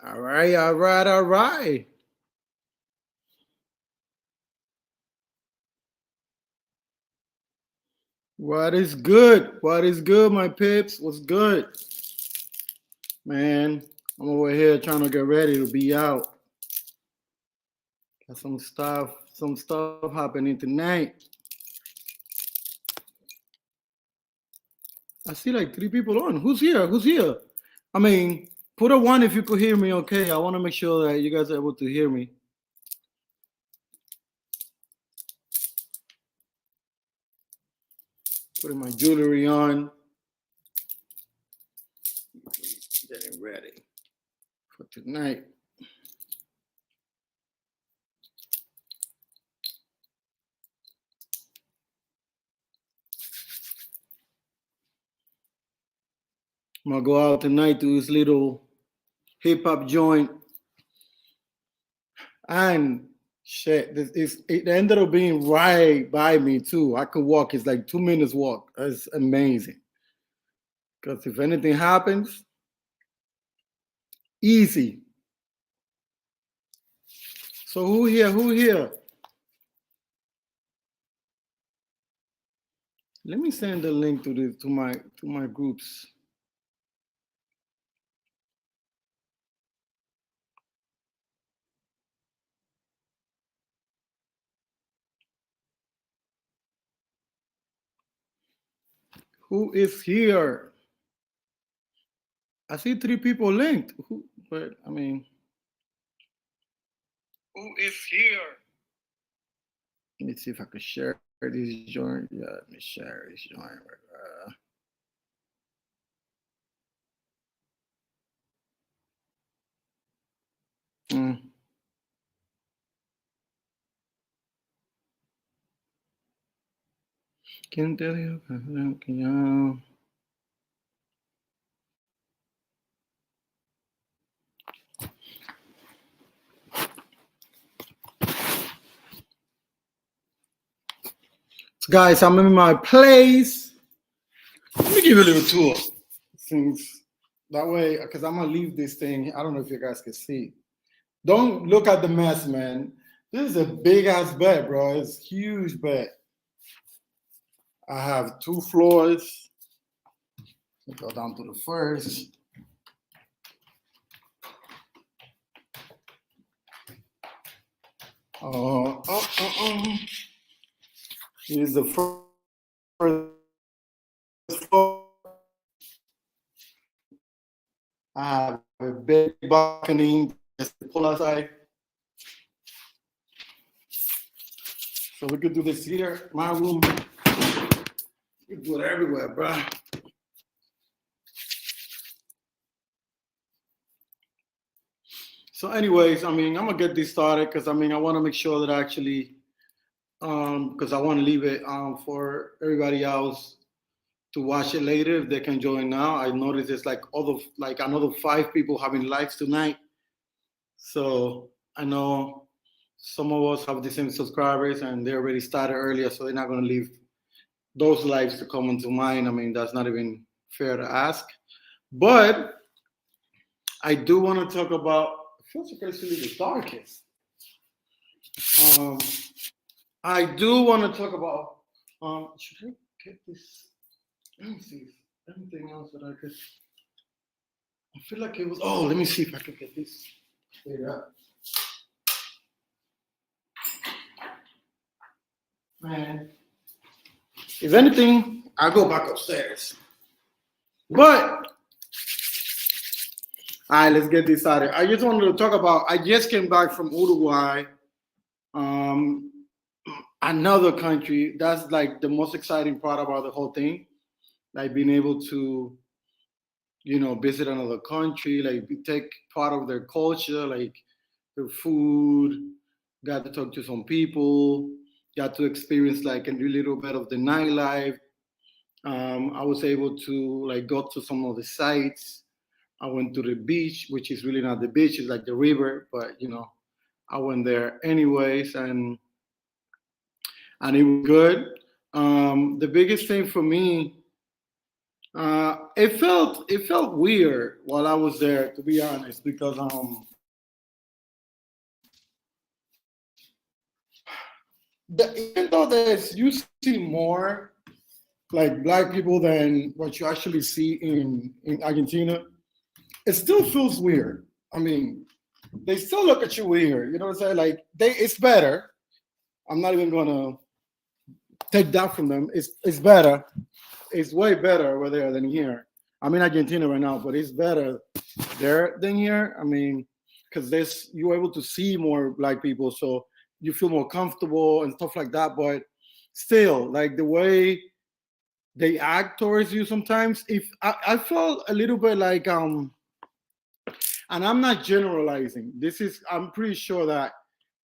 All right, all right, all right. What is good? What is good, my pips? What's good? Man, I'm over here trying to get ready to be out. Got some stuff happening tonight. I see like three people on. Who's here? Who's here? I mean, put a one if you could hear me, okay? I want to make sure that you guys are able to hear me. Putting my jewelry on, getting ready for tonight. I'm gonna go out tonight to this little hip hop joint, and shit, it ended up being right by me too. I could walk. It's like 2 minutes walk. That's amazing. Because if anything happens, easy. So who here? Who here? Let me send the link to my groups. Who is here? I see three people linked. Who? But I mean, who is here? Let me see if I can share this joint. Yeah, let me share this joint. Mm. ¿Quién te dijo que ya? So guys, I'm in my place. Let me give you a little tour. Since that way, because I'm gonna leave this thing. I don't know if you guys can see. Don't look at the mess, man. This is a big ass bed, bro. It's a huge bed. I have 2 floors. Let's go down to the first. Here's the first floor. I have a big balcony just to pull outside. So we could do this here, my room. We could do it everywhere, bro. So, anyways, I mean, I'm gonna get this started because I mean, I want to make sure that I actually, because I want to leave it for everybody else to watch it later if they can join now. I noticed there's like another 5 people having likes tonight. So I know some of us have the same subscribers and they already started earlier, so they're not gonna leave those likes to come into mine. I mean, that's not even fair to ask. But I do want to talk about. It feels like it's really the darkest. Um, I do want to talk about. Should I get this? Let me see. Anything else that I could? I feel like it was. Oh, let me see if I can get this straight up. Man, if anything, I go back upstairs. But all right, let's get this started. I just wanted to talk about. I just came back from Uruguay, um, another country. That's like the most exciting part about the whole thing, like being able to, visit another country, like take part of their culture, like their food. Got to talk to some people. Got to experience like a little bit of the nightlife. I was able to like go to some of the sites. I went to the beach, which is really not the beach; it's like the river. But I went there anyways, and it was good. The biggest thing for me It felt weird while I was there, to be honest, because even though there's you see more like black people than what you actually see in Argentina, it still feels weird. I mean, they still look at you weird. You know what I'm saying? Like it's better. I'm not even gonna take that from them. It's better. It's way better over there than here. I'm in Argentina right now, but it's better there than here. I mean, because there's you're able to see more black people, so you feel more comfortable and stuff like that. But still, like the way they act towards you sometimes, if I felt a little bit like and I'm not generalizing. This is I'm pretty sure that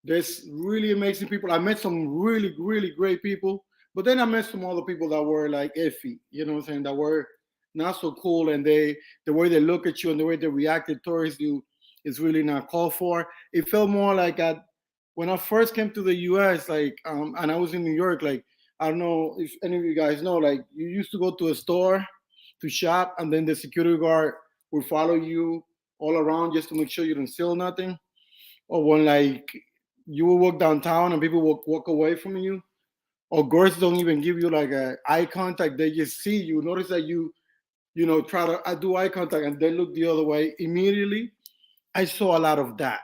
there's really amazing people. I met some really, really great people, but then I met some other people that were like iffy, you know what I'm saying, that were not so cool, and the way they look at you and the way they reacted towards you is really not called for. It felt more like when I first came to the US, like and I was in New York, like I don't know if any of you guys know, like you used to go to a store to shop and then the security guard would follow you all around just to make sure you don't steal nothing. Or when like you will walk downtown and people will walk away from you, or girls don't even give you like a eye contact. They just see you. Notice that you try to do eye contact and they look the other way immediately. I saw a lot of that,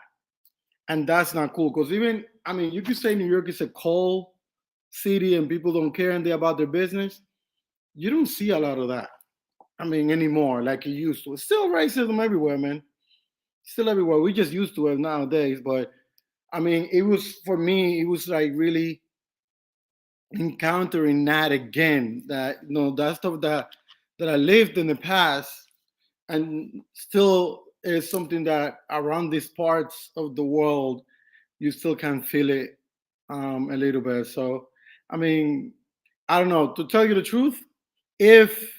and that's not cool. Because even I mean, you could say New York is a cold city and people don't care and they're about their business. You don't see a lot of that. I mean, anymore like you used to. It's still racism everywhere, man. Still everywhere. We just used to it nowadays, but I mean, it was for me. It was like really encountering that again. That that stuff that I lived in the past, and still is something that around these parts of the world you still can feel it a little bit. So, I mean, I don't know. To tell you the truth, if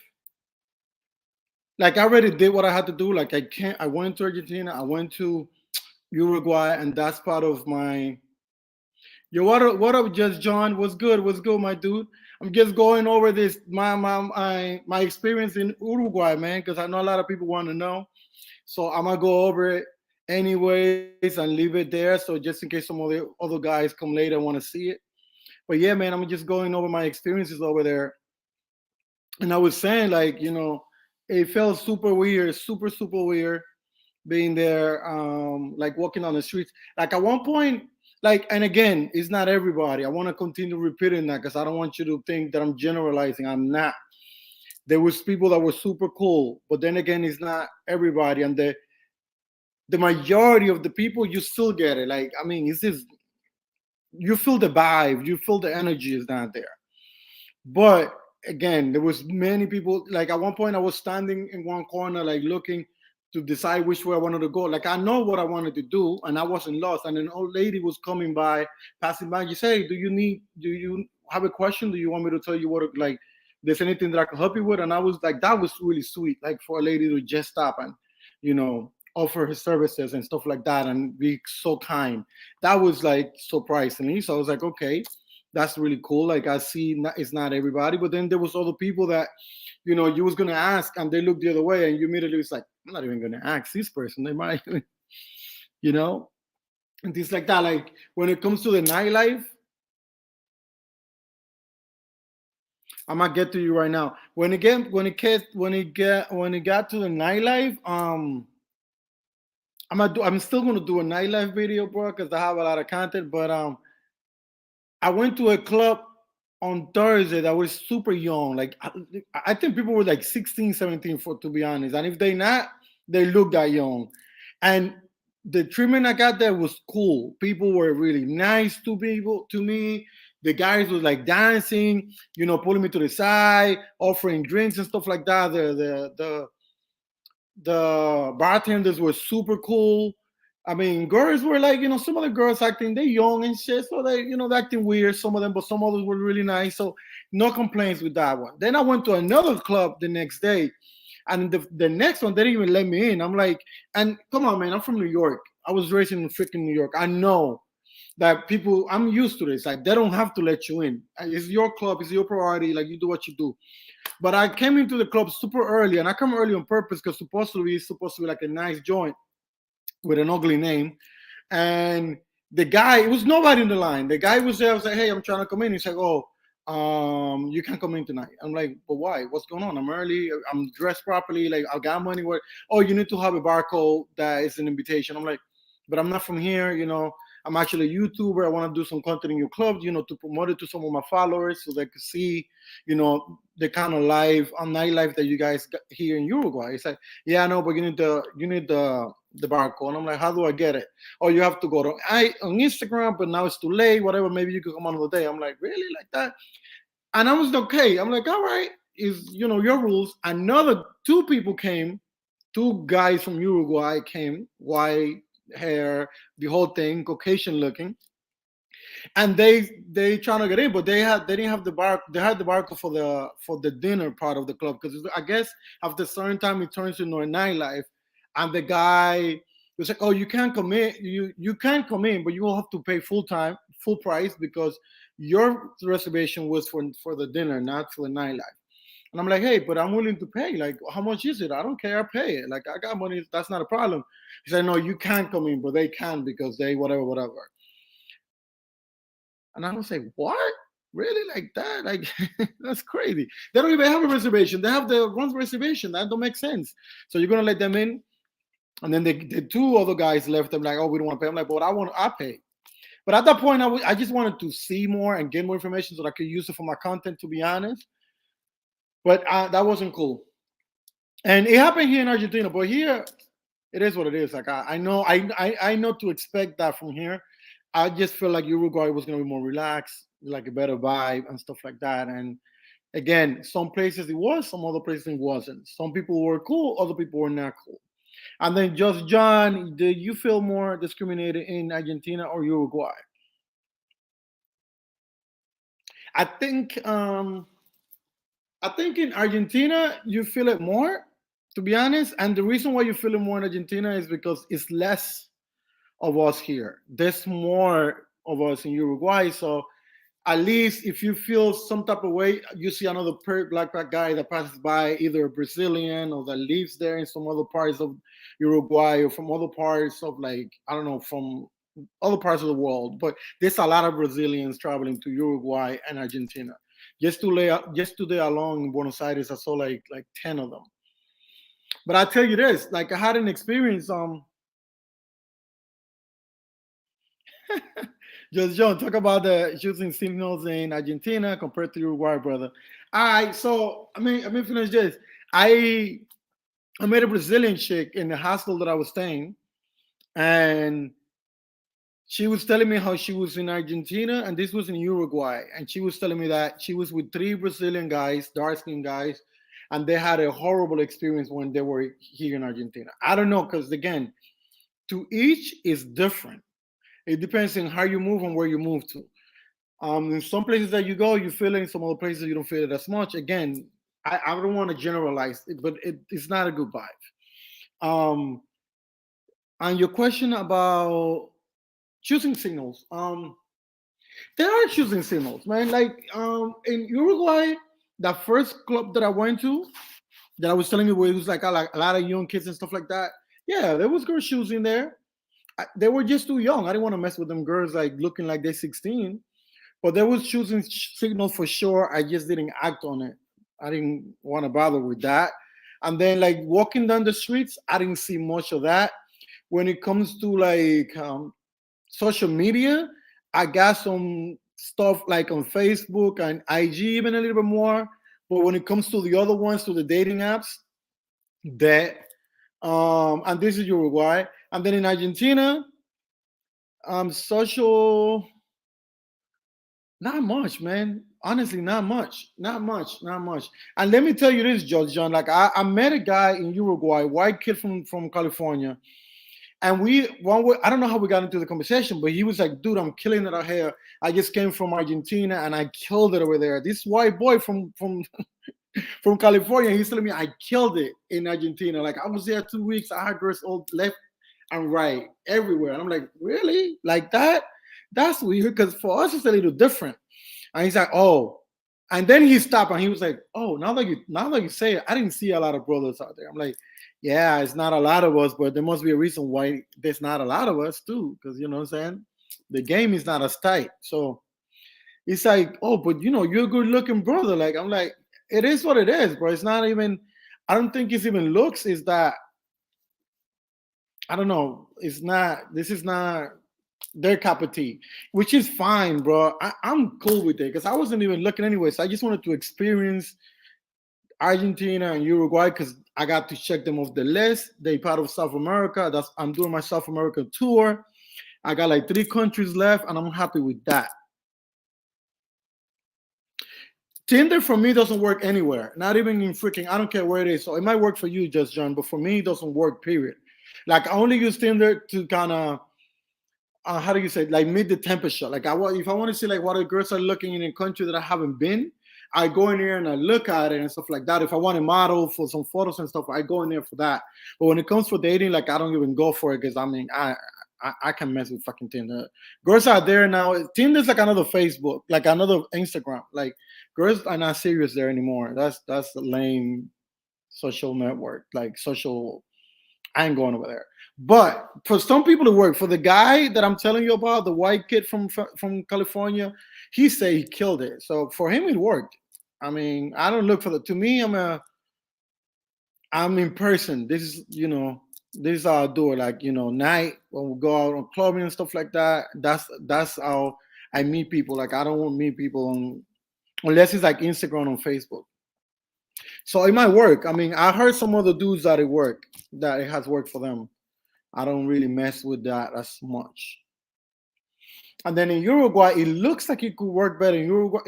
like I already did what I had to do, like I can't. I went to Argentina. I went to Uruguay, and that's part of my. Yo, what up, Just John? What's good? What's good, my dude? I'm just going over this my experience in Uruguay, man, because I know a lot of people want to know. So I'm gonna go over it anyways and leave it there. So just in case some of the other guys come later and want to see it. But yeah, man, I'm just going over my experiences over there. And I was saying, like, it felt super weird, super weird being there, like walking on the streets. Like at one point, like, and again, it's not everybody. I want to continue repeating that because I don't want you to think that I'm generalizing. I'm not. There was people that were super cool, but then again, it's not everybody. And the majority of the people, you still get it. Like, I mean, it's just you feel the vibe, you feel the energy is not there. But again, there was many people. Like at one point, I was standing in one corner, like looking to decide which way I wanted to go. Like I know what I wanted to do, and I wasn't lost. And an old lady was coming by, passing by. You say, Do you have a question? Do you want me to tell you what? Like, there's anything that I can help you with?" And I was like, that was really sweet, like for a lady to just stop and, offer her services and stuff like that, and be so kind. That was like surprisingly. So I was like, okay, that's really cool. Like I see, it's not everybody, but then there was other people that, you was gonna ask and they looked the other way, and you immediately was like, I'm not even gonna ask this person. They might, you know, and things like that. Like when it comes to the nightlife, I'm gonna get to you right now. When it got to the nightlife, I'm still gonna do a nightlife video, bro, because I have a lot of content. But I went to a club on Thursday that was super young. Like I think people were like 16, 17 for to be honest. And if they not, they look that young. And the treatment I got there was cool. People were really nice to me. The guys was like dancing, pulling me to the side, offering drinks and stuff like that. The bartenders were super cool. I mean, girls were like, some of the girls acting, they young and shit, so they acting weird, some of them, but some others were really nice. So no complaints with that one. Then I went to another club the next day, and the next one, they didn't even let me in. I'm like, and come on, man, I'm from New York. I was raised in freaking New York. I know that people, I'm used to this. Like, they don't have to let you in. It's your club, it's your priority. Like, you do what you do. But I came into the club super early, and I come early on purpose because supposedly it's supposed to be like a nice joint with an ugly name. And the guy, it was nobody in the line. The guy was there. I was like, hey, I'm trying to come in. He's like, oh, you can't come in tonight. I'm like, but why? What's going on? I'm early. I'm dressed properly. Like, I got money. Where? Oh, you need to have a barcode that is an invitation. I'm like, but I'm not from here. I'm actually a YouTuber. I want to do some content in your club, to promote it to some of my followers so they could see, the kind of life, nightlife that you guys got here in Uruguay. It's like, yeah, I know, but you need the barcode. And I'm like, how do I get it? Oh, you have to go to on Instagram, but now it's too late. Whatever, maybe you could come another day. I'm like, really, like that? And I was okay. I'm like, all right, is your rules. Another two people came, two guys from Uruguay came, white hair, the whole thing, Caucasian looking, and they trying to get in, but they didn't have the bar. They had the barcode for the dinner part of the club because I guess after a certain time it turns into a nightlife, and the guy was like, "Oh, you can't come in. You can't come in, but you will have to pay full price because your reservation was for the dinner, not for the nightlife." And I'm like, hey, but I'm willing to pay. Like, how much is it? I don't care. I pay it. Like, I got money. That's not a problem. He said, no, you can't come in, but they can because they whatever, whatever. And I was like, what? Really? Like that? Like, that's crazy. They don't even have a reservation. They have the one reservation. That don't make sense. So you're going to let them in? And then the two other guys left them like, oh, we don't want to pay. I'm like, but I pay. But at that point, I just wanted to see more and get more information so that I could use it for my content, to be honest. But that wasn't cool. And it happened here in Argentina, but here it is what it is. Like I know to expect that from here. I just feel like Uruguay was gonna be more relaxed, like a better vibe and stuff like that. And again, some places it was, some other places it wasn't. Some people were cool, other people were not cool. And then just John, do you feel more discriminated in Argentina or Uruguay? I think um I think in Argentina you feel it more, to be honest. And the reason why you feel it more in Argentina is because it's less of us here. There's more of us in Uruguay. So at least if you feel some type of way, you see another black guy that passes by, either a Brazilian or that lives there in some other parts of Uruguay or from other parts of, like, I don't know, from other parts of the world. But there's a lot of Brazilians traveling to Uruguay and Argentina. Just today alone in Buenos Aires, I saw like 10 of them. But I tell you this, like I had an experience. Just John, talk about the shooting signals in Argentina compared to Uruguay, brother. All right, so I mean, finish this. I I met a Brazilian chick in the hostel that I was staying, and she was telling me how she was in Argentina, and this was in Uruguay, and she was telling me that she was with three Brazilian guys, dark skinned guys, and they had a horrible experience when they were here in Argentina. I don't know, because again, to each is different. It depends on how you move and where you move to. In some places that you go, you feel it. In some other places, you don't feel it as much. Again, I don't want to generalize it, but it's not a good vibe. Um, and your question about choosing signals, there are choosing signals, man. Like in Uruguay, the first club that I went to, that I was telling you, where it was like a lot of young kids and stuff like that. Yeah, there was girls choosing there. They were just too young. I didn't want to mess with them girls like looking like they're 16. But there was choosing signals for sure. I just didn't act on it. I didn't want to bother with that. And then like walking down the streets, I didn't see much of that. When it comes to like social media, I got some stuff like on Facebook and IG even a little bit more. But when it comes to the other ones, to the dating apps, that and this is Uruguay. And then in Argentina, social, not much, man. Honestly, not much. Not much. Not much. And let me tell you this, Judge John. Like I met a guy in Uruguay, white kid from California. And I don't know how we got into the conversation, but he was like, dude, I'm killing it out here. I just came from Argentina and I killed it over there. This white boy from from California, he's telling me I killed it in Argentina. Like I was there 2 weeks. I had girls all left and right everywhere. And I'm like, really? Like that? That's weird because for us it's a little different. And he's like, oh. And then he stopped and he was like, "Oh, now that you say it, I didn't see a lot of brothers out there." I'm like, "Yeah, it's not a lot of us, but there must be a reason why there's not a lot of us too, because you know what I'm saying. The game is not as tight." So it's like, "Oh, but you're a good looking brother." Like I'm like, it is what it is, bro. It's not even. I don't think it's even looks. Is that I don't know. It's not. This is not their cup of tea, which is fine, bro. I'm cool with it because I wasn't even looking anyway. So I just wanted to experience Argentina and Uruguay because I got to check them off the list. They part of South America. I'm doing my South America tour. I got like 3 countries left, and I'm happy with that. Tinder for me doesn't work anywhere. Not even in freaking. I don't care where it is. So it might work for you, just John, but for me, it doesn't work. Period. Like I only use Tinder to kind of how do you say like meet the temperature. Like if I want to see like what the girls are looking in a country that I haven't been, I go in there and I look at it and stuff like that. If I want a model for some photos and stuff, I go in there for that. But when it comes for dating, like I don't even go for it because I mean I can mess with fucking Tinder. Girls out there now, Tinder's like another Facebook, like another Instagram. Like girls are not serious there anymore. That's a lame social network, like social. I ain't going over there. But for some people it worked. For the guy that I'm telling you about, the white kid from California, he said he killed it. So for him it worked. I mean, I don't look for the. To me, I'm in person. This is how I do it. Like night when we go out on clubbing and stuff like that. That's how I meet people. Like I don't want to meet people unless it's like Instagram or Facebook. So it might work. I mean, I heard some other dudes that it has worked for them. I don't really mess with that as much. And then in Uruguay, it looks like it could work better in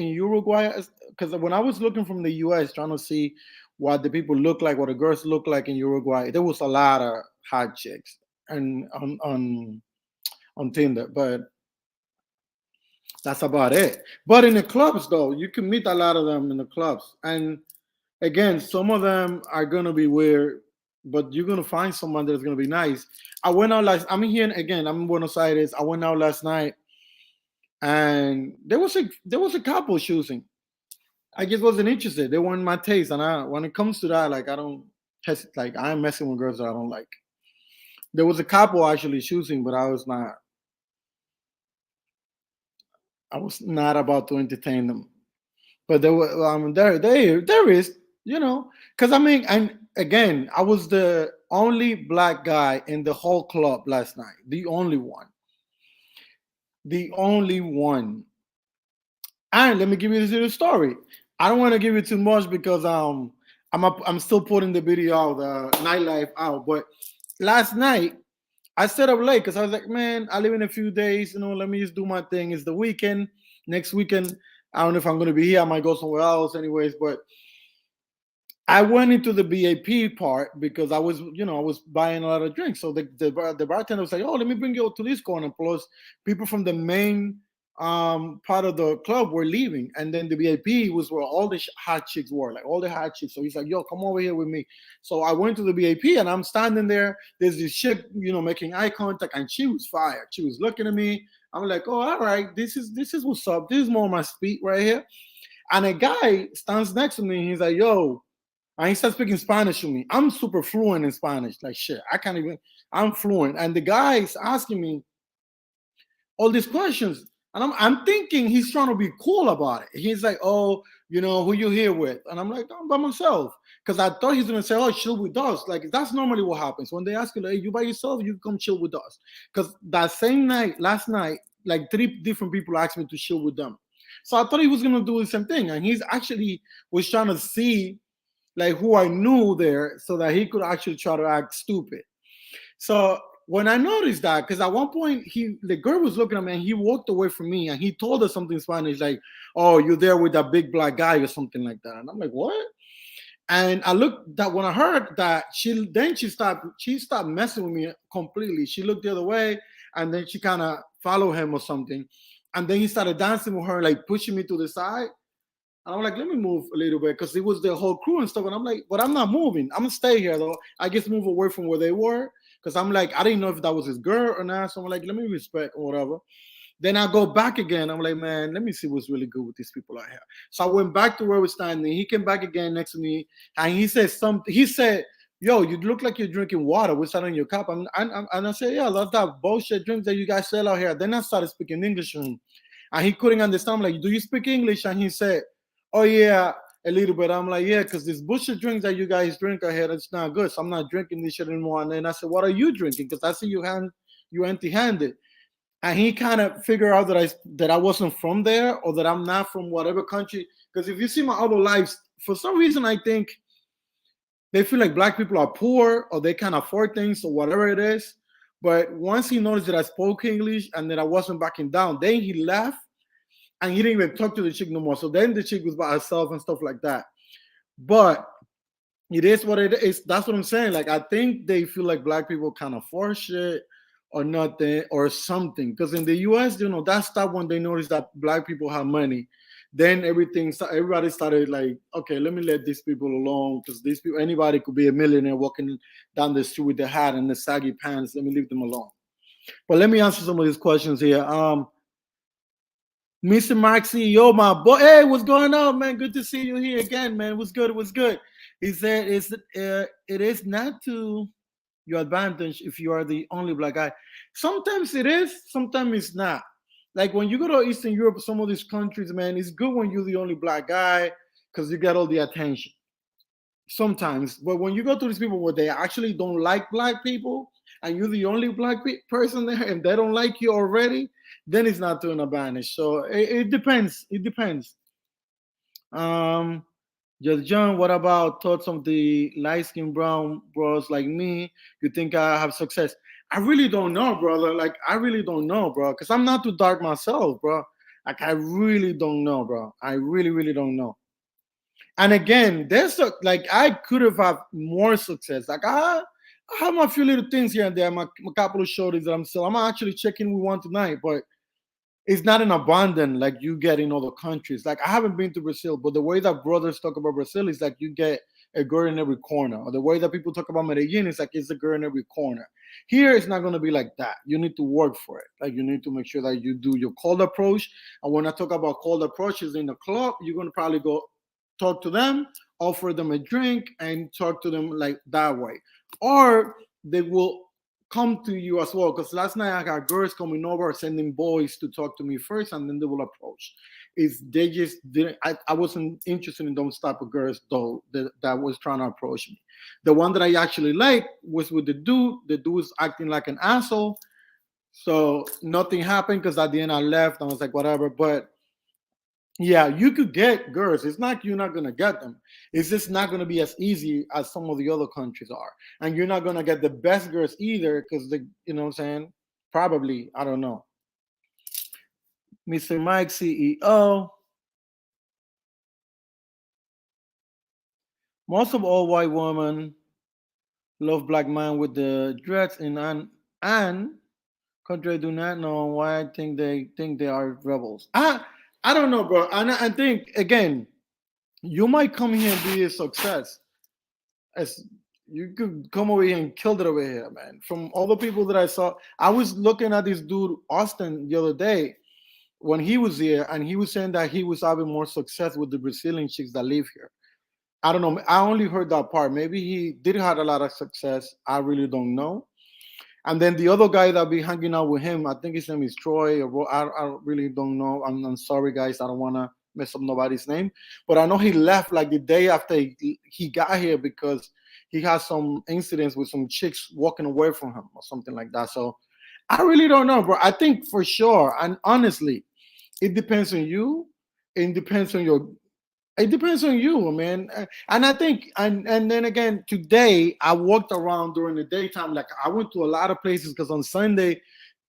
Uruguay, because when I was looking from the U.S. trying to see what the people look like, what the girls look like in Uruguay, there was a lot of hot chicks and on Tinder, but that's about it. But in the clubs, though, you can meet a lot of them in the clubs, and again, some of them are gonna be weird, but you're gonna find someone that's gonna be nice. I went out last. I'm here again. I'm in Buenos Aires. I went out last night, and there was a couple choosing. I just wasn't interested. They weren't my taste, and when it comes to that, like I don't like I'm messing with girls that I don't like. There was a couple actually choosing, but I was not about to entertain them. But there is, because I mean, and again, I was the only black guy in the whole club last night, the only one. And let me give you this little story. I don't want to give you too much because I'm still putting the video out, the nightlife out. But last night I stayed up late because I was like, man, I live in a few days. Let me just do my thing. It's the weekend. Next weekend, I don't know if I'm going to be here. I might go somewhere else, anyways. But I went into the BAP part because I was buying a lot of drinks. So the bartender was like, "Oh, let me bring you to this corner." Plus, people from the main part of the club were leaving, and then the VIP was where all the hot chicks were, like all the hot chicks. So he's like, "Yo, come over here with me." So I went to the VIP, and I'm standing there. There's this chick, making eye contact, and she was fired. She was looking at me. I'm like, "Oh, all right, this is what's up. This is more my speed right here." And a guy stands next to me. And he's like, "Yo." And he started speaking Spanish to me. I'm super fluent in Spanish. Like shit, I can't even. I'm fluent. And the guy is asking me all these questions, and I'm thinking he's trying to be cool about it. He's like, "Oh, who you here with?" And I'm like, "I'm by myself," because I thought he's gonna say, "Oh, chill with us." Like that's normally what happens when they ask you, like, "Hey, you by yourself? You come chill with us?" Because that same night, last night, like 3 different people asked me to chill with them. So I thought he was gonna do the same thing, and he's actually was trying to see like who I knew there so that he could actually try to act stupid. So when I noticed that, because at one point the girl was looking at me and he walked away from me and he told her something in Spanish like, "Oh, you're there with that big black guy" or something like that. And I'm like, "What?" And I looked that when I heard that, she stopped messing with me completely. She looked the other way and then she kind of followed him or something. And then he started dancing with her, like pushing me to the side. And I'm like, let me move a little bit because it was the whole crew and stuff. And I'm like, but I'm not moving. I'm gonna stay here though. I just move away from where they were because I'm like, I didn't know if that was his girl or not. So I'm like, let me respect or whatever. Then I go back again. I'm like, man, let me see what's really good with these people out here. So I went back to where we're standing. He came back again next to me, and he said something. He said, "Yo, you look like you're drinking water. What's that in your cup?" And I said, "Yeah, that's that bullshit drink that you guys sell out here." Then I started speaking English to him, and he couldn't understand. I'm like, "Do you speak English?" And he said, "Oh yeah, a little bit." I'm like, "Yeah, because this bullshit drinks that you guys drink out here, it's not good. So I'm not drinking this shit anymore." And then I said, "What are you drinking? Because I see you empty-handed." And he kind of figured out that I wasn't from there, or that I'm not from whatever country. Because if you see my other lives, for some reason I think they feel like black people are poor, or they can't afford things, or whatever it is. But once he noticed that I spoke English and that I wasn't backing down, then he left, and he didn't even talk to the chick no more. So then the chick was by herself and stuff like that. But it is what it is. That's what I'm saying. Like, I think they feel like black people can't afford shit or nothing or something. Because in the US, that's that when they noticed that black people have money. Then everybody started like, okay, let me let these people alone, because these people, anybody could be a millionaire walking down the street with the hat and the saggy pants. Let me leave them alone. But let me answer some of these questions here. Mr. Maxi, yo, my boy. Hey, what's going on, man? Good to see you here again, man. What's good? What's good? He said, it is not to your advantage if you are the only black guy. Sometimes it is, sometimes it's not. Like when you go to Eastern Europe, some of these countries, man, it's good when you're the only black guy because you get all the attention. Sometimes, but when you go to these people where they actually don't like black people, and you're the only black person there, and they don't like you already, then it's not to an advantage. So it depends. It depends. Um, just John, what about thoughts of the light skinned brown bros like me? You think I have success? I really don't know, brother. Like, I really don't know, bro, because I'm not too dark myself, bro. Like, I really don't know, bro. I really, really don't know. And again, like, I could have had more success. Like, I have a few little things here and there, my couple of shorties that I'm actually checking with one tonight, but it's not an abundant like you get in other countries. Like, I haven't been to Brazil, but the way that brothers talk about Brazil is like you get a girl in every corner. Or the way that people talk about Medellin is like it's a girl in every corner. Here, it's not going to be like that. You need to work for it. Like, you need to make sure that you do your cold approach. And when I talk about cold approaches in the club, you're going to probably go talk to them, offer them a drink, and talk to them like that way. Or they will come to you as well. Because last night I got girls coming over, sending boys to talk to me first, and then they will approach. Is they just didn't. I wasn't interested in those type of girls though that was trying to approach me. The one that I actually liked was with the dude. The dude was acting like an asshole. So nothing happened because at the end I left. I was like, whatever. But yeah, you could get girls. It's not you're not gonna get them. It's just not gonna be as easy as some of the other countries are, and you're not gonna get the best girls either because what I'm saying. Probably, I don't know. Mr. Mike, CEO. Most of all white women love black man with the dreads and country do not know why I think they are rebels. I don't know, bro. And I think again, you might come here and be a success. As you could come over here and kill it over here, man. From all the people that I saw, I was looking at this dude Austin the other day when he was here, and he was saying that he was having more success with the Brazilian chicks that live here. I don't know. I only heard that part. Maybe he did have a lot of success. I really don't know. And then the other guy that be hanging out with him, I think his name is Troy. I really don't know. I'm sorry, guys. I don't want to mess up nobody's name. But I know he left like the day after he got here because he had some incidents with some chicks walking away from him or something like that. So I really don't know, bro. I think for sure, and honestly, it depends on you. It depends on your it depends on you, man. And I think, and then again, today I walked around during the daytime. Like I went to a lot of places because on Sunday,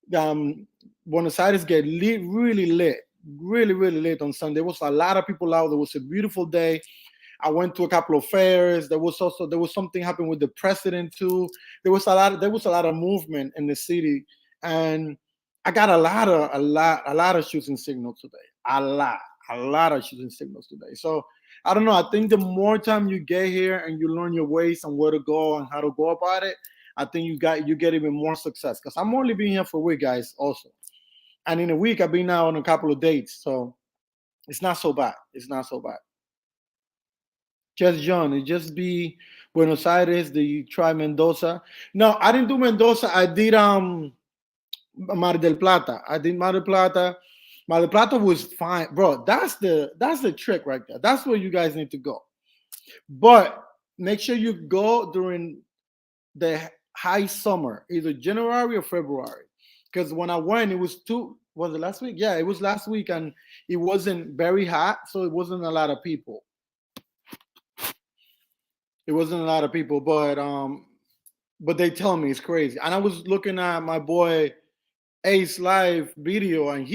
Buenos Aires get really lit, really, really lit on Sunday. There was a lot of people out. There was a beautiful day. I went to a couple of fairs. There was something happening with the president too. There was a lot of movement in the city, and I got a lot of shooting signals today. A lot of shooting signals today. So I don't know. I think the more time you get here and you learn your ways and where to go and how to go about it, I think you get even more success. Because I'm only being here for a week, guys. Also, And in a week, I've been out on a couple of dates, so it's not so bad. It's not so bad. Just John, it just be Buenos Aires. The try Mendoza. No, I didn't do Mendoza. I did Mar del Plata. I did Mar del Plata. Mar del Plata was fine, bro. That's the trick right there. That's where you guys need to go. But make sure you go during the high summer, either January or February. Because when I went, it was two. Was it last week? Yeah, it was last week, and it wasn't very hot, so it wasn't a lot of people. It wasn't a lot of people, but they tell me it's crazy. And I was looking at my boy Ace live video, and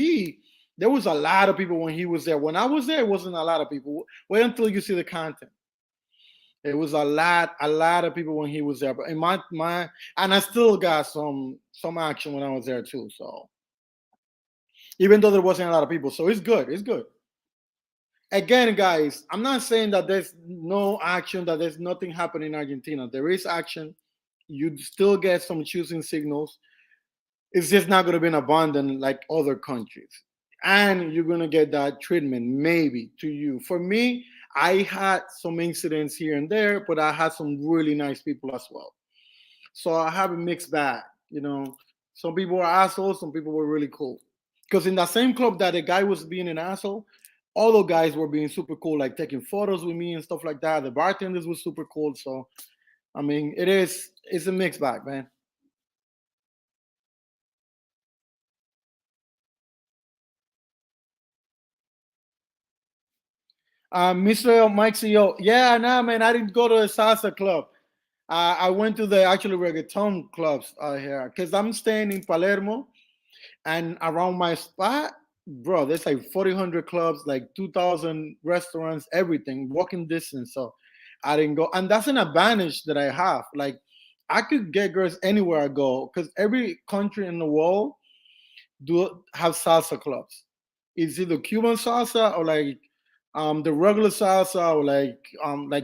there was a lot of people when he was there. When I was there, it wasn't a lot of people. Wait until you see the content. It was a lot of people when he was there. But in my and I still got some action when I was there too. So even though there wasn't a lot of people, so it's good. It's good. Again, guys, I'm not saying that there's no action, that there's nothing happening in Argentina. There is action. You still get some choosing signals. It's just not going to be an abundant like other countries. And you're going to get that treatment maybe to you. For me, I had some incidents here and there, but I had some really nice people as well. So I have a mixed bag. Some people were assholes, some people were really cool. Because in that same club that the guy was being an asshole, all the guys were being super cool, like taking photos with me and stuff like that. The bartenders were super cool. So I mean, it's a mixed bag, man. Mr. Mike CEO, yeah, nah, man, I didn't go to a salsa club. I went to the actually reggaeton clubs here because I'm staying in Palermo, and around my spot, bro, there's like 400 clubs, like 2,000 restaurants, everything, walking distance. So I didn't go, and that's an advantage that I have. Like I could get girls anywhere I go because every country in the world do have salsa clubs. It's either Cuban salsa or like the regular salsa or like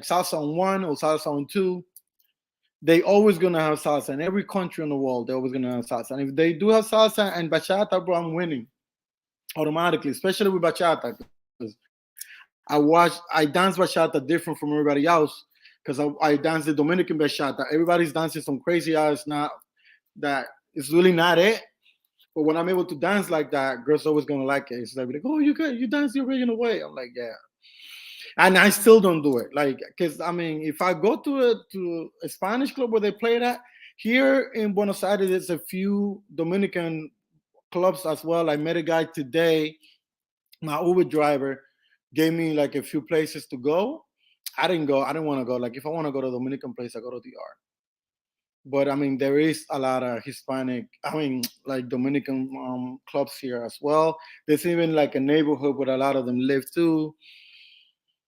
salsa on one or salsa on two. They always gonna have salsa in every country in the world. They're always gonna have salsa, and if they do have salsa and bachata, bro, I'm winning automatically, especially with bachata. I dance bachata different from everybody else because I dance the Dominican bachata. Everybody's dancing some crazy ass now that it's really not it. But when I'm able to dance like that, girls always gonna like it. It's like, oh, you dance the original way. I'm like, yeah. And I still don't do it, like, because I mean, if I go to a Spanish club where they play that, here in Buenos Aires, there's a few Dominican clubs as well. I met a guy today. My Uber driver gave me like a few places to go. I didn't go. I didn't want to go. Like, if I want to go to a Dominican place, I go to DR. But I mean, there is a lot of Hispanic, I mean, like Dominican clubs here as well. There's even like a neighborhood where a lot of them live too.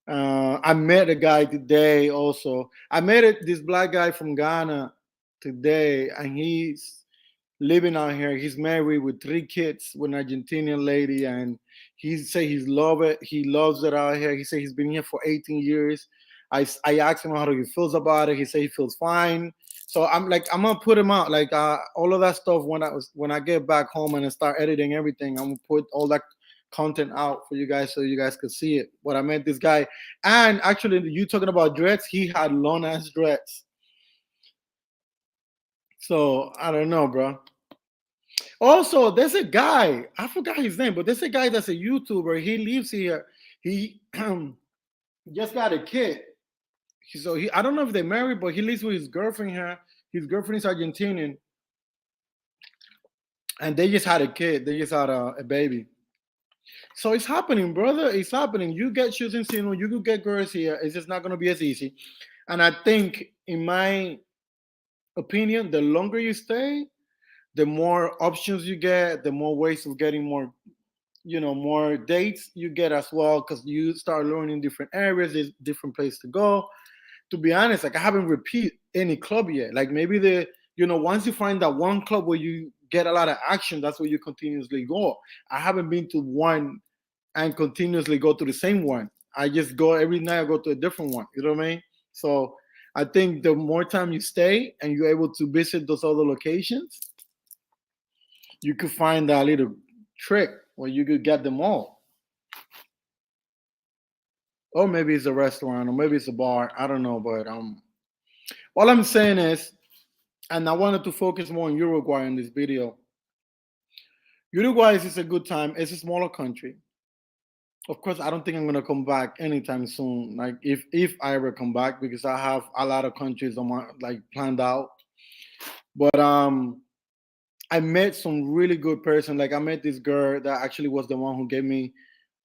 I met a guy today also. I met this black guy from Ghana today, and he's living out here. He's married with 3 kids with an Argentinian lady, and he say he's love it. He loves it out here. He said he's been here for 18 years. I asked him how he feels about it. He said he feels fine. So I'm like, I'm gonna put him out. Like all of that stuff when I get back home and I start editing everything, I'm gonna put all that content out for you guys so you guys could see it. But I met this guy, and actually, you talking about dreads? He had long ass dreads. So I don't know, bro. Also, there's a guy, I forgot his name, but there's a guy that's a YouTuber. He lives here. He just got a kid. I don't know if they're married, but he lives with his girlfriend here. His girlfriend is Argentinian, and they just had a kid. They just had a baby. So it's happening, brother. It's happening. You get choosing signal, you could get girls here. It's just not gonna be as easy. And I think, in my opinion, the longer you stay, the more options you get, the more ways of getting more dates you get as well, because you start learning different areas, there's different places to go. To be honest, like I haven't repeat any club yet. Like maybe once you find that one club where you get a lot of action, that's where you continuously go. I haven't been to one and continuously go to the same one. I just go every night, I go to a different one. You know what I mean? So I think the more time you stay and you're able to visit those other locations, you could find that little trick where you could get them all. Or maybe it's a restaurant, or maybe it's a bar. I don't know, but all I'm saying is, and I wanted to focus more on Uruguay in this video. Uruguay is a good time. It's a smaller country. Of course, I don't think I'm gonna come back anytime soon. Like if I ever come back, because I have a lot of countries on my like planned out. But I met some really good person. Like I met this girl that actually was the one who gave me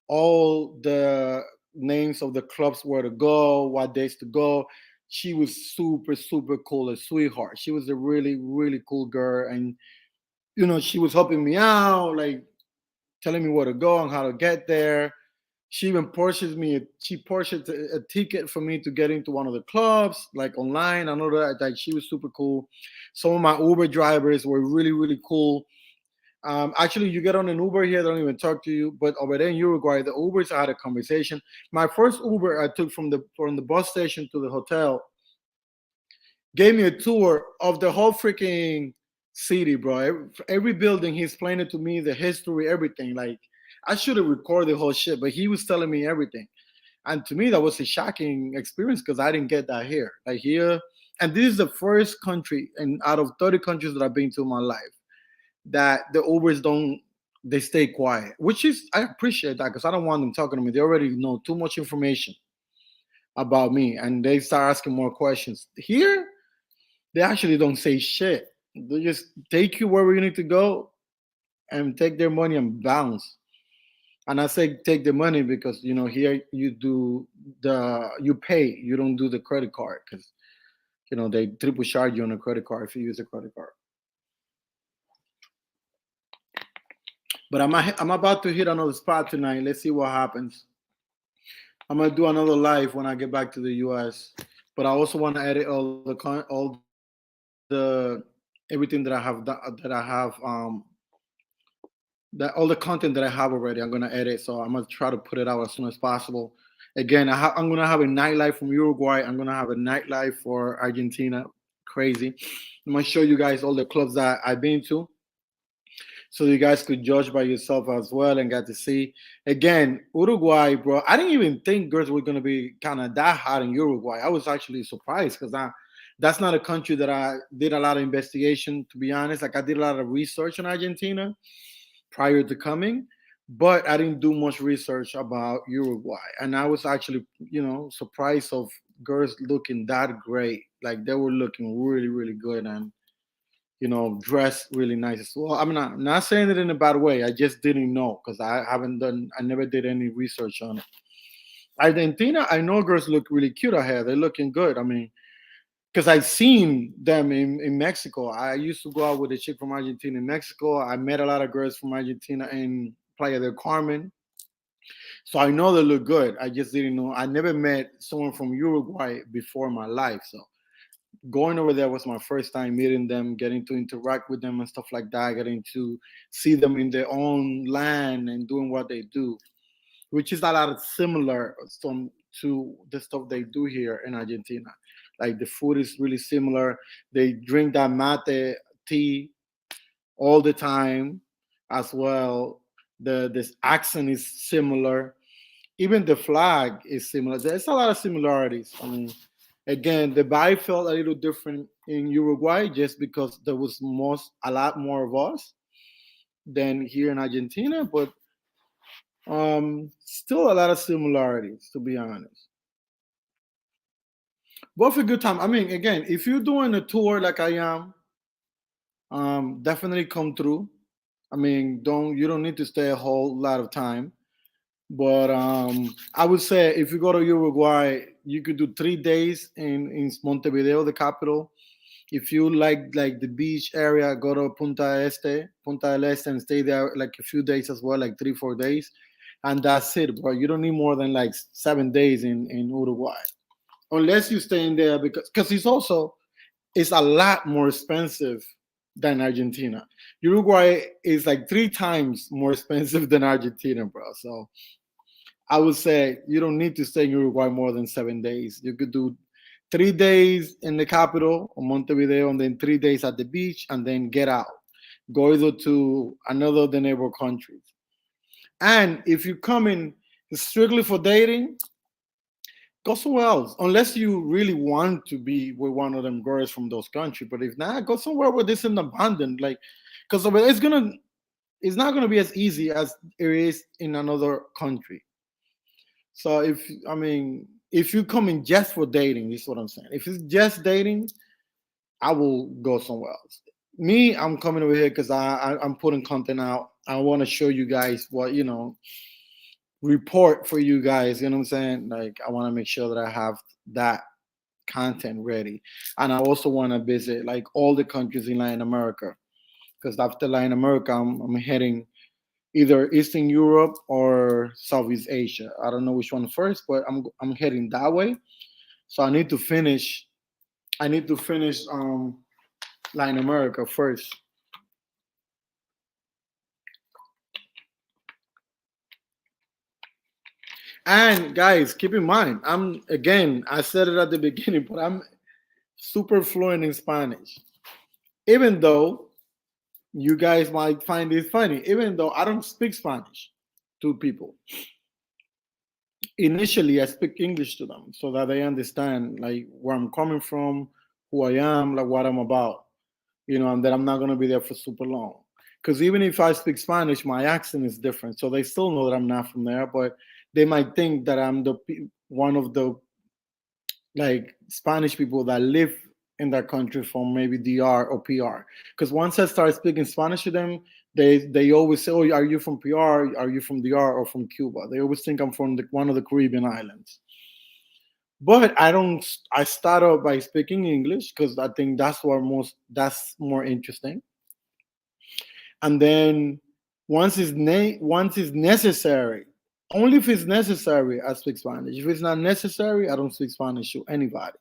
all the names of the clubs where to go, what days to go. She was super, super cool, a sweetheart. She was a really, really cool girl, and she was helping me out, like telling me where to go and how to get there. She even purchased a ticket for me to get into one of the clubs, like online. I know that like she was super cool. Some of my Uber drivers were really, really cool. Actually, you get on an Uber here, they don't even talk to you. But over there in Uruguay, the Ubers I had a conversation. My first Uber I took from the bus station to the hotel gave me a tour of the whole freaking city, bro. Every building, he explained it to me, the history, everything. Like I should have recorded the whole shit, but he was telling me everything. And to me, that was a shocking experience because I didn't get that here. Like here, and this is the first country, and out of 30 countries that I've been to in my life, that the Ubers don't they stay quiet, which is I appreciate that because I don't want them talking to me. They already know too much information about me, and they start asking more questions. Here, they actually don't say shit. They just take you wherever you need to go and take their money and bounce. And I say take the money because here you pay, you don't do the credit card because they triple charge you on a credit card if you use a credit card. But I'm about to hit another spot tonight. Let's see what happens. I'm gonna do another live when I get back to the U.S. But I also want to edit all the everything that I have that I have that all the content that I have already. I'm gonna edit, so I'm gonna try to put it out as soon as possible. Again, I'm gonna have a nightlife from Uruguay. I'm gonna have a nightlife for Argentina. Crazy. I'm gonna show you guys all the clubs that I've been to, so you guys could judge by yourself as well and get to see. Again, Uruguay, bro. I didn't even think girls were gonna be kind of that hot in Uruguay. I was actually surprised because that's not a country that I did a lot of investigation. To be honest, like I did a lot of research on Argentina prior to coming, but I didn't do much research about Uruguay. And I was actually, surprised of girls looking that great. Like they were looking really, really good and dressed really nice as well. I'm not saying it in a bad way. I just didn't know because I never did any research on it. Argentina, I know girls look really cute out here. They're looking good. I mean, because I've seen them in Mexico. I used to go out with a chick from Argentina in Mexico. I met a lot of girls from Argentina in Playa del Carmen. So I know they look good. I just didn't know. I never met someone from Uruguay before in my life. So going over there was my first time meeting them, getting to interact with them and stuff like that, getting to see them in their own land and doing what they do, which is a lot similar to the stuff they do here in Argentina. Like the food is really similar. They drink that mate tea all the time as well. This accent is similar. Even the flag is similar. There's a lot of similarities. I mean, again, the vibe felt a little different in Uruguay just because there was a lot more of us than here in Argentina, but still a lot of similarities, to be honest. But for a good time. I mean, again, if you're doing a tour like I am, definitely come through. I mean, you don't need to stay a whole lot of time. But I would say if you go to Uruguay, you could do 3 days in Montevideo, the capital. If you like the beach area, go to Punta del Este, and stay there like a few days as well, like 3 4 days, and that's it, bro. You don't need more than like 7 days in Uruguay, unless you stay in there because it's a lot more expensive than Argentina. Uruguay is like 3 times more expensive than Argentina, bro. So I would say you don't need to stay in Uruguay more than 7 days. You could do 3 days in the capital, or Montevideo, and then 3 days at the beach, and then get out. go either to another of the neighbor countries. And if you come in strictly for dating, go somewhere else. Unless you really want to be with one of them girls from those countries. But if not, go somewhere where this is abundant. Like, because it's not gonna be as easy as it is in another country. So if you come in just for dating, this is what I'm saying. If it's just dating, I will go somewhere else. Me, I'm coming over here because I'm putting content out. I want to show you guys what report for you guys. You know what I'm saying? Like I want to make sure that I have that content ready, and I also want to visit like all the countries in Latin America because after Latin America, I'm heading either Eastern Europe or Southeast Asia. I don't know which one first, but I'm heading that way. So I need to finish. I need to finish Latin America first. And guys, keep in mind, I said it at the beginning, but I'm super fluent in Spanish. Even though you guys might find this funny, even though I don't speak Spanish to people. Initially, I speak English to them so that they understand like where I'm coming from, who I am, like what I'm about, and that I'm not gonna be there for super long. Because even if I speak Spanish, my accent is different, so they still know that I'm not from there, but they might think that I'm one of the like Spanish people that live in that country from maybe DR or PR. Because once I start speaking Spanish to them, they always say, "Oh, are you from PR? Are you from DR or from Cuba?" They always think I'm from one of the Caribbean islands. But I don't. I start out by speaking English because I think that's more interesting. And then once it's necessary, only if it's necessary, I speak Spanish. If it's not necessary, I don't speak Spanish to anybody.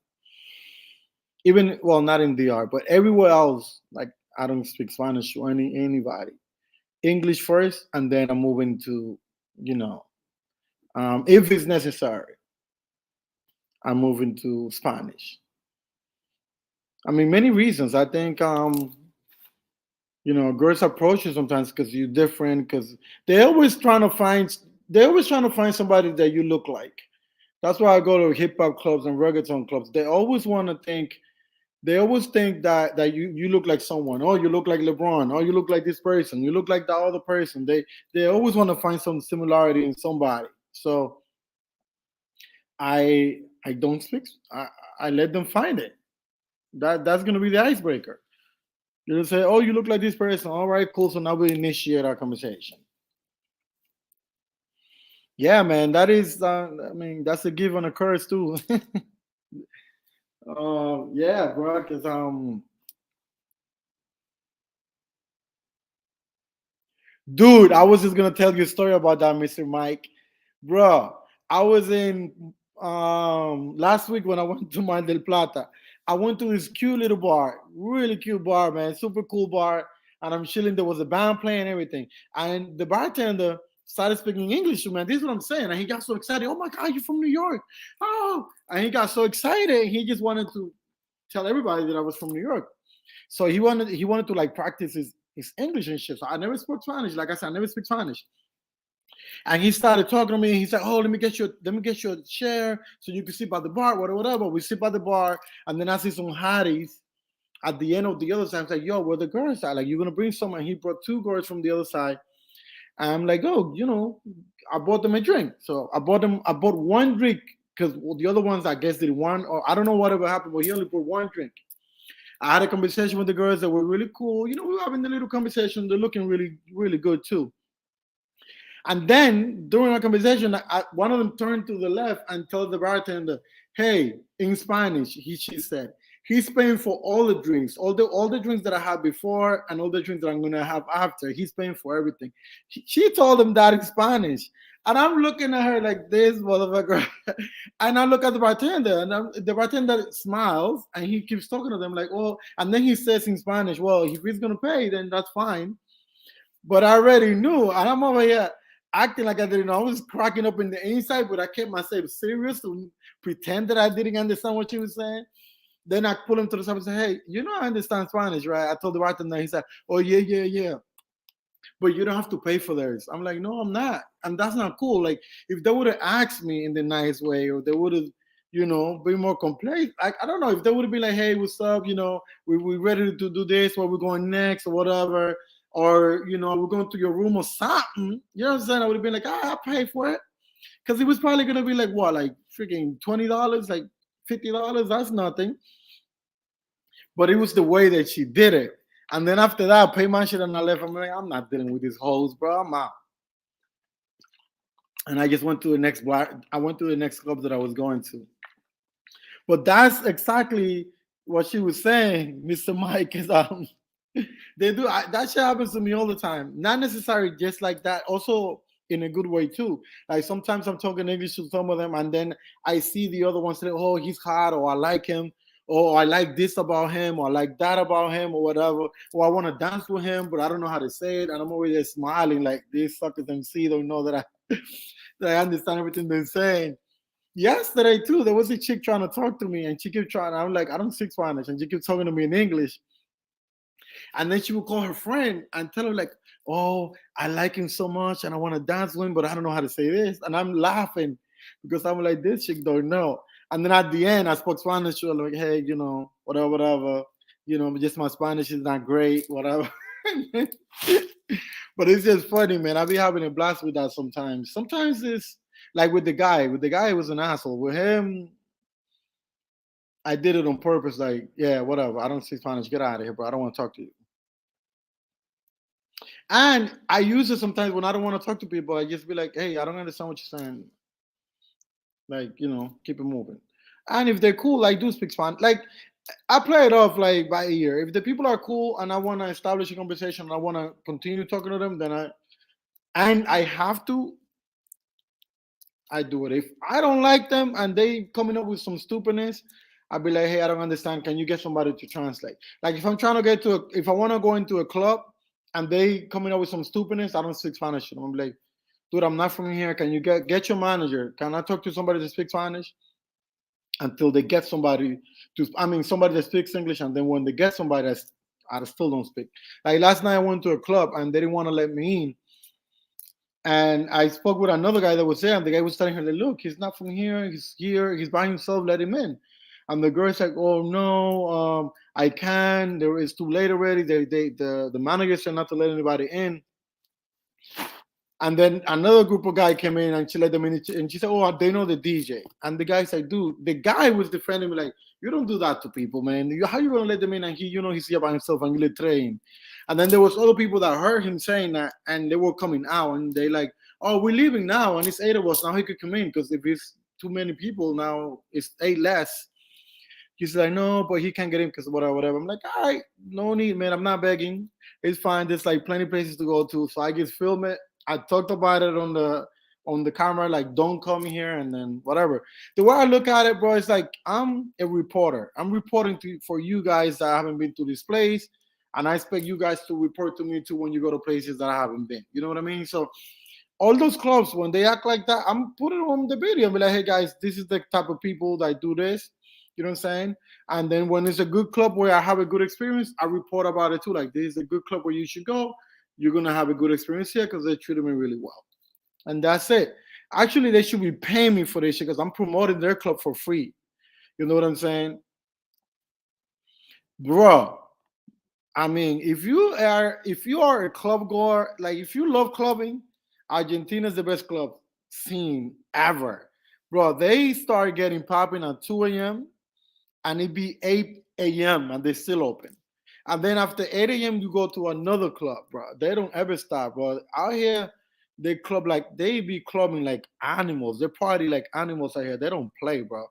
Even well, not in DR, but everywhere else, like I don't speak Spanish to anybody. English first, and then I'm moving to, you know, if it's necessary, I'm moving to Spanish. I mean, many reasons. I think, girls approach you sometimes because you're different. Because they're always trying to find somebody that you look like. That's why I go to hip hop clubs and reggaeton clubs. They always think that you look like someone. Oh, you look like LeBron. Oh, you look like this person. You look like the other person. They always want to find some similarity in somebody. So I don't speak. I let them find it. That's gonna be the icebreaker. You'll say, "Oh, you look like this person." All right, cool. So now we initiate our conversation. Yeah, man. That is. I mean, that's a give and a curse too. Yeah, bro. Because dude, I was just gonna tell you a story about that, Mr. Mike. Bro, I was in last week when I went to Mar del Plata. I went to this cute little bar, really cute bar, man, super cool bar. And I'm chilling. There was a band playing and everything. And the bartender started speaking English to me. And this is what I'm saying. And he got so excited. Oh my God, you're from New York. Oh, and he got so excited. He just wanted to tell everybody that I was from New York. So he wanted to like practice his English and shit. So I never spoke Spanish. Like I said, I never speak Spanish. And he started talking to me. He said, "Oh, let me get you a chair so you can sit by the bar, whatever." We sit by the bar, and then I see some hotties at the end of the other side. I'm like, "Yo, where the girls at? Like, you're gonna bring some?" And he brought two girls from the other side. And I'm like, "Oh, I bought them a drink." So I bought one drink because the other ones, I guess, did one, or I don't know whatever happened, but he only bought one drink. I had a conversation with the girls that were really cool. We were having a little conversation. They're looking really, really good too. And then during our conversation, one of them turned to the left and told the bartender, "Hey," in Spanish, she said, "He's paying for all the drinks, all the drinks that I had before and all the drinks that I'm gonna have after. He's paying for everything." She told him that in Spanish. And I'm looking at her like this motherfucker. And I look at the bartender, and the bartender smiles and he keeps talking to them like, "Well," and then he says in Spanish, "Well, if he's gonna pay, then that's fine." But I already knew, and I'm over here acting like I didn't know. I was cracking up in the inside, but I kept myself serious to pretend that I didn't understand what she was saying. Then I pull him to the side and say, "Hey, you know I understand Spanish, right?" I told the bartender. He said, "Oh yeah, yeah, yeah, but you don't have to pay for theirs." I'm like, "No, I'm not," and that's not cool. Like if they would have asked me in the nice way, or they would have, been more complete. Like I don't know if they would have been like, "Hey, what's up? We ready to do this? Where we're going next, or whatever." Or we're going to your room or something. You know what I'm saying? I would have been like, I'll pay for it, because it was probably gonna be like what, like freaking $20, like $50. That's nothing. But it was the way that she did it. And then after that, I paid my shit and I left. I'm like, I'm not dealing with these hoes, bro. I'm out. And I just went to the next bar. I went to the next club that I was going to. But that's exactly what she was saying, Mr. Mike. Is they do that shit happens to me all the time. Not necessarily just like that. Also in a good way too. Like sometimes I'm talking English to some of them, and then I see the other ones say, "Oh, he's hot," or "I like him," or "I like this about him," or "I like that about him," or whatever. Or "I want to dance with him, but I don't know how to say it," and I'm always just smiling like these suckers MC don't know that I that I understand everything they're saying. Yesterday too, there was a chick trying to talk to me, and she kept trying. I'm like, I don't speak Spanish, and she kept talking to me in English. And then she would call her friend and tell her like, "Oh, I like him so much, and I want to dance with him, but I don't know how to say this." And I'm laughing because I'm like, this chick don't know. And then at the end, I spoke Spanish to her like, "Hey, whatever, whatever. Just my Spanish is not great, whatever." But it's just funny, man. I be having a blast with that sometimes. Sometimes it's like with the guy. With the guy, he was an asshole. With him, I did it on purpose. Like, yeah, whatever. I don't speak Spanish. Get out of here, bro. I don't want to talk to you. And I use it sometimes when I don't want to talk to people. I just be like, "Hey, I don't understand what you're saying. Like, keep it moving." And if they're cool, I do speak Spanish. Like, I play it off like by ear. If the people are cool and I want to establish a conversation and I want to continue talking to them, then I have to, I do it. If I don't like them and they coming up with some stupidness, I'll be like, "Hey, I don't understand. Can you get somebody to translate?" Like if I'm trying to if I want to go into a club and they coming up with some stupidness, I don't speak Spanish. I'm like, "Dude, I'm not from here. Can you get your manager? Can I talk to somebody that speaks Spanish?" Until they get somebody somebody that speaks English, and then when they get somebody that's I still don't speak. Like last night, I went to a club and they didn't want to let me in, and I spoke with another guy that was there, and the guy was telling her, that, "Look, he's not from here. He's here. He's by himself. Let him in." And the girl's like, "Oh no, I can't. There is too late already. The manager said not to let anybody in." And then another group of guys came in and she let them in, and she said, "Oh, they know the DJ." And the guy's like, "Dude," the guy was defending me like, "You don't do that to people, man. How you gonna let them in and he's here by himself and you let train?" And then there was other people that heard him saying that, and they were coming out and they like, "Oh, we're leaving now, and it's 8 of us now. He could come in because if it's too many people now, it's 8 less." He's like, "No, but he can't get in because whatever, whatever." I'm like, "All right, no need, man. I'm not begging. It's fine. There's like plenty of places to go to." So I just film it. I talked about it on the camera, like, "Don't come here," and then whatever. The way I look at it, bro, is like I'm a reporter. I'm reporting for you guys that haven't been to this place, and I expect you guys to report to me too when you go to places that I haven't been. You know what I mean? So all those clubs, when they act like that, I'm putting on the video and be like, "Hey guys, this is the type of people that do this." You know what I'm saying? And then when it's a good club where I have a good experience, I report about it too. Like, this is a good club where you should go. You're gonna have a good experience here because they treated me really well. And that's it. Actually, they should be paying me for this shit because I'm promoting their club for free. You know what I'm saying? Bro, I mean, if you are a club goer, like if you love clubbing, Argentina is the best club scene ever. Bro, they start getting popping at 2 a.m. and it be 8 a.m. and they still open. And then after 8 a.m. you go to another club, bro. They don't ever stop, bro. Out here, they be clubbing like animals. They party like animals out here. They don't play, bro.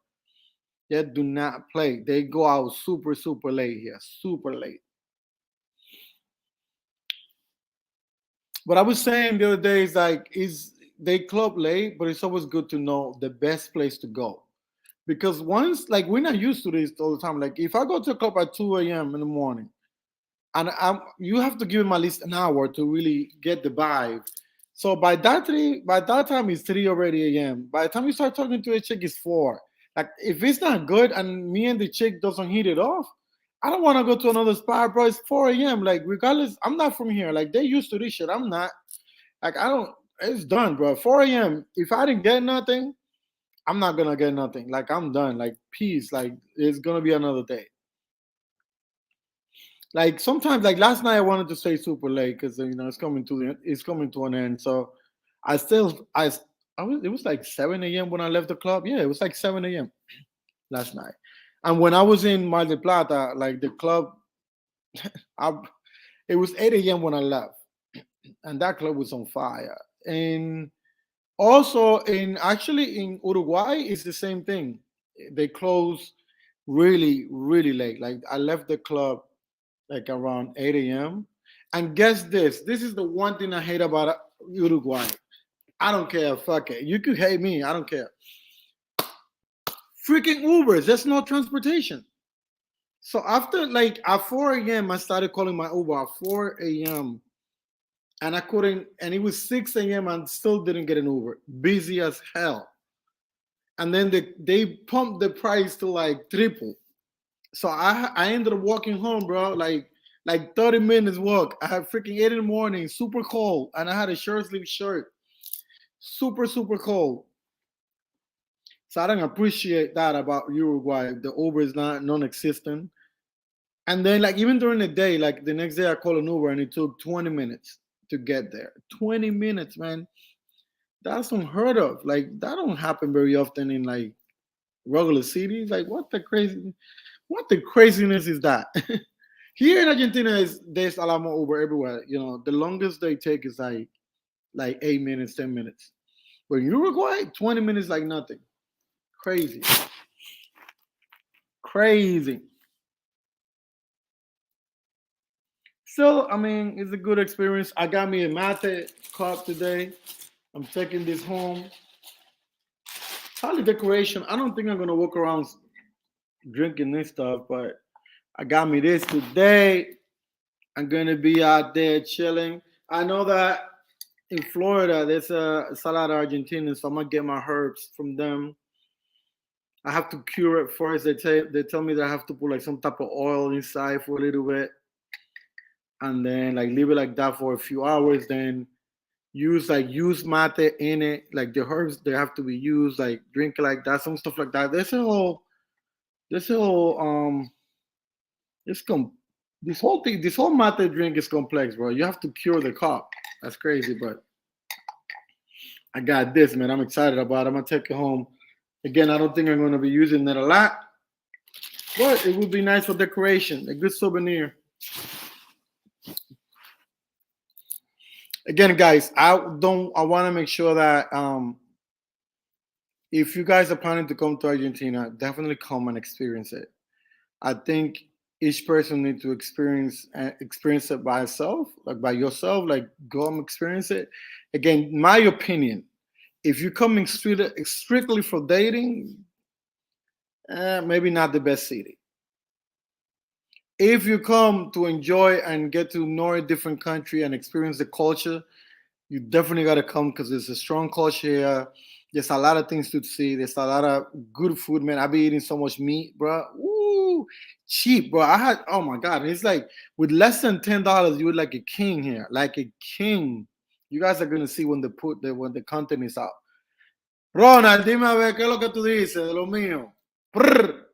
They do not play. They go out super, super late here. Super late. What I was saying the other day is like, is they club late, but it's always good to know the best place to go. Because once, like, we're not used to this all the time. Like, if I go to a club at 2 a.m. in the morning, and you have to give him at least an hour to really get the vibe. So by that time it's 3 already a.m. By the time you start talking to a chick, it's 4. Like if it's not good and me and the chick doesn't hit it off, I don't want to go to another spot, bro. It's 4 a.m. Like regardless, I'm not from here. Like they used to this shit. I'm not. Like I don't. It's done, bro. 4 a.m. If I didn't get nothing, I'm not gonna get nothing. Like I'm done. Like peace. Like it's gonna be another day. Like sometimes, like last night, I wanted to stay super late because it's coming to an end. So I still I was it was like 7 a.m. when I left the club. Yeah, it was like 7 a.m. last night. And when I was in Mar del Plata, like the club, I, it was 8 a.m. when I left, and that club was on fire. And also, in actually in Uruguay, it's the same thing. They close really, really late. Like I left the club like around 8 a.m. And guess this. This is the one thing I hate about Uruguay. I don't care. Fuck it. You could hate me. I don't care. Freaking Ubers. There's no transportation. So after like at 4 a.m., I started calling my Uber at 4 a.m. and I couldn't, and it was 6 a.m. and still didn't get an Uber. Busy as hell. And then they pumped the price to like triple. So I ended up walking home, bro. Like 30 minutes walk. I had freaking 8 in the morning, super cold, and I had a short sleeve shirt, super super cold. So I don't appreciate that about Uruguay. The Uber is not non-existent. And then like even during the day, like the next day I called an Uber and it took 20 minutes to get there. 20 minutes, man. That's unheard of. Like that don't happen very often in like regular cities. Like what the craziness is that? Here in Argentina is there's a lot more Uber everywhere. You know, the longest they take is like 8 minutes, 10 minutes. But in Uruguay, 20 minutes like nothing. Crazy. Crazy. Still, I mean, it's a good experience. I got me a mate cup today. I'm taking this home. Probably decoration. I don't think I'm gonna walk around drinking this stuff, but I got me this today. I'm gonna be out there chilling. I know that in Florida there's a lot of Argentinians, so I'm gonna get my herbs from them. I have to cure it first. They tell me that I have to put like some type of oil inside for a little bit, and then like leave it like that for a few hours. Then use mate in it. Like the herbs, they have to be used. Like drink it like that, some stuff like that. There's a whole this com this whole thing, this whole mate drink is complex, bro. You have to cure the cup. That's crazy, but I got this, man. I'm excited about it. I'm gonna take it home. Again, I don't think I'm gonna be using it a lot, but it would be nice for decoration, a good souvenir. Again, guys, I want to make sure that if you guys are planning to come to Argentina, definitely come and experience it. I think each person needs to experience it by itself, like by yourself, like go and experience it. Again, my opinion, if you're coming strictly for dating, maybe not the best city. If you come to enjoy and get to know a different country and experience the culture, you definitely got to come because there's a strong culture here. There's a lot of things to see. There's a lot of good food, man. I be eating so much meat, bro. Woo, cheap, bro. Oh my God. It's like with less than $10, you're like a king here, like a king. You guys are gonna see when the content is out. Ronald, dime a ver qué es lo que tú dices de lo mío. Prr,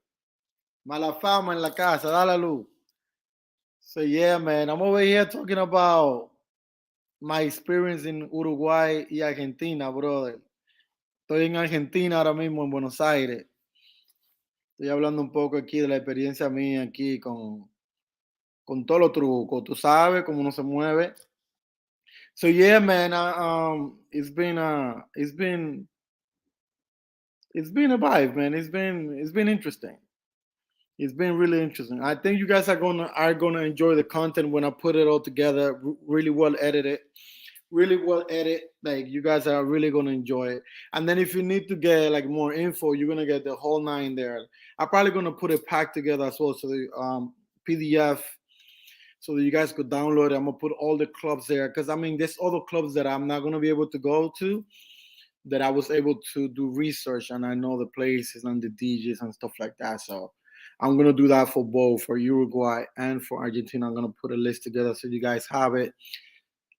mala fama en la casa, da la luz. So yeah, man, I'm over here talking about my experience in Uruguay y Argentina, brother. Estoy en Argentina ahora mismo, en Buenos Aires. Estoy hablando un poco aquí de la experiencia mía aquí con todos los trucos. Tú sabes cómo uno se mueve. So yeah, man, it's been a vibe, man. It's been interesting. It's been really interesting. I think you guys are gonna enjoy the content when I put it all together, really well edited, really well edited. Like you guys are really gonna enjoy it. And then if you need to get like more info, you're gonna get the whole nine there. I'm probably gonna put a pack together as well, so the PDF, so that you guys could download it. I'm gonna put all the clubs there because I mean, there's other clubs that I'm not gonna be able to go to. that I was able to do research and I know the places and the DJs and stuff like that. So I'm gonna do that for both, for Uruguay and for Argentina. I'm gonna put a list together so you guys have it.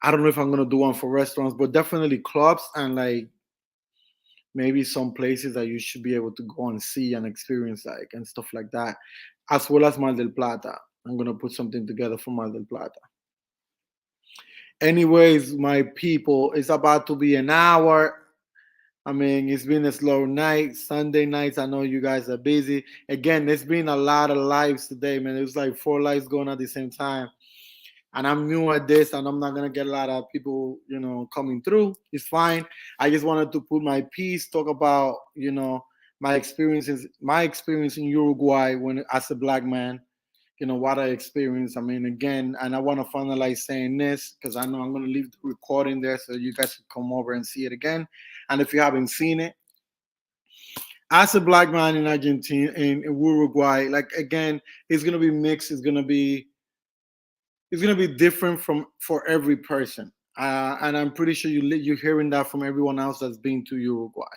I don't know if I'm gonna do one for restaurants, but definitely clubs and like maybe some places that you should be able to go and see and experience like and stuff like that, as well as Mar del Plata. I'm gonna put something together for Mar del Plata. Anyways, my people, it's about to be an hour. I mean, it's been a slow night. Sunday nights, I know you guys are busy. Again, there's been a lot of lives today, man. It was like 4 lives going at the same time. And I'm new at this, and I'm not gonna get a lot of people, coming through. It's fine. I just wanted to put my piece, talk about, my experience in Uruguay when as a black man, what I experienced. I mean, again, and I want to finalize saying this because I know I'm going to leave the recording there so you guys can come over and see it again. And if you haven't seen it, as a black man in Argentina, in Uruguay, like again, it's going to be mixed. It's going to be different for every person. And I'm pretty sure you're hearing that from everyone else that's been to Uruguay.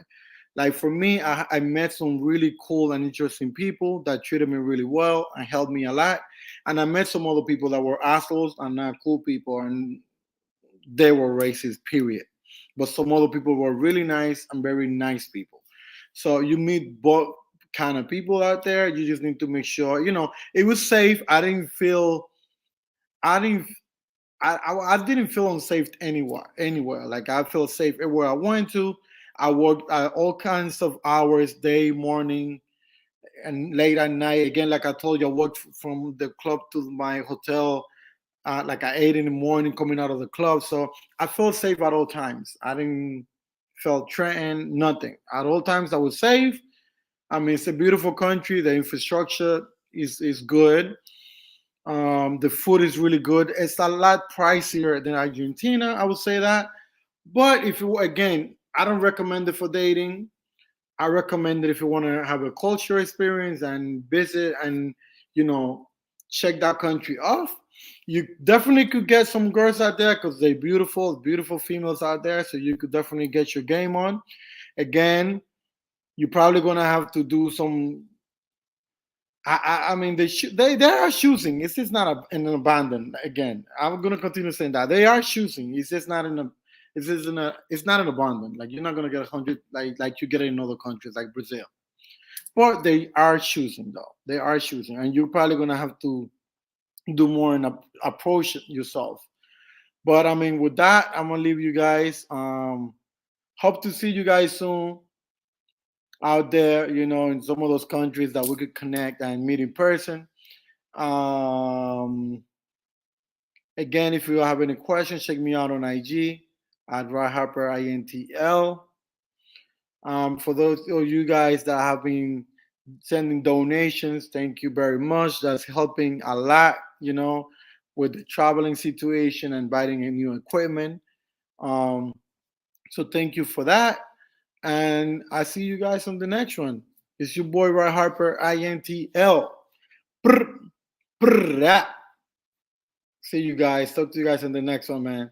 Like for me, I met some really cool and interesting people that treated me really well and helped me a lot. And I met some other people that were assholes and not cool people, and they were racist, period. But some other people were really nice and very nice people. So you meet both kind of people out there. You just need to make sure, it was safe. I didn't I didn't feel unsafe anywhere. Anywhere, like I felt safe everywhere I went to. I worked at all kinds of hours, day, morning, and late at night. Again, like I told you, I worked from the club to my hotel, like at 8 in the morning, coming out of the club. So I felt safe at all times. I didn't feel threatened, nothing. At all times, I was safe. I mean, it's a beautiful country. The infrastructure is good. The food is really good. It's a lot pricier than Argentina, I would say that. But if you again, I don't recommend it for dating. I recommend it if you want to have a culture experience and visit and you know check that country off. You definitely could get some girls out there because they're beautiful, beautiful females out there. So you could definitely get your game on. Again, you're probably gonna have to do some. I mean, they are choosing. It's just not an abandon. Again, I'm gonna continue saying that they are choosing. It's just not in a. It's not an abandon. Like you're not gonna get 100 like you get in other countries like Brazil. But they are choosing though. They are choosing, and you're probably gonna have to do more and approach it yourself. But I mean, with that, I'm gonna leave you guys. Hope to see you guys soon out there. In some of those countries that we could connect and meet in person. Um, Again, if you have any questions, check me out on IG at RyHarperINTL. For those of you guys that have been sending donations, thank you very much. That's helping a lot, with the traveling situation and buying a new equipment. Um, so thank you for that. And I see you guys on the next one. It's your boy Ry Harper, INTL. Brr, brr, ah. See you guys. Talk to you guys on the next one, man.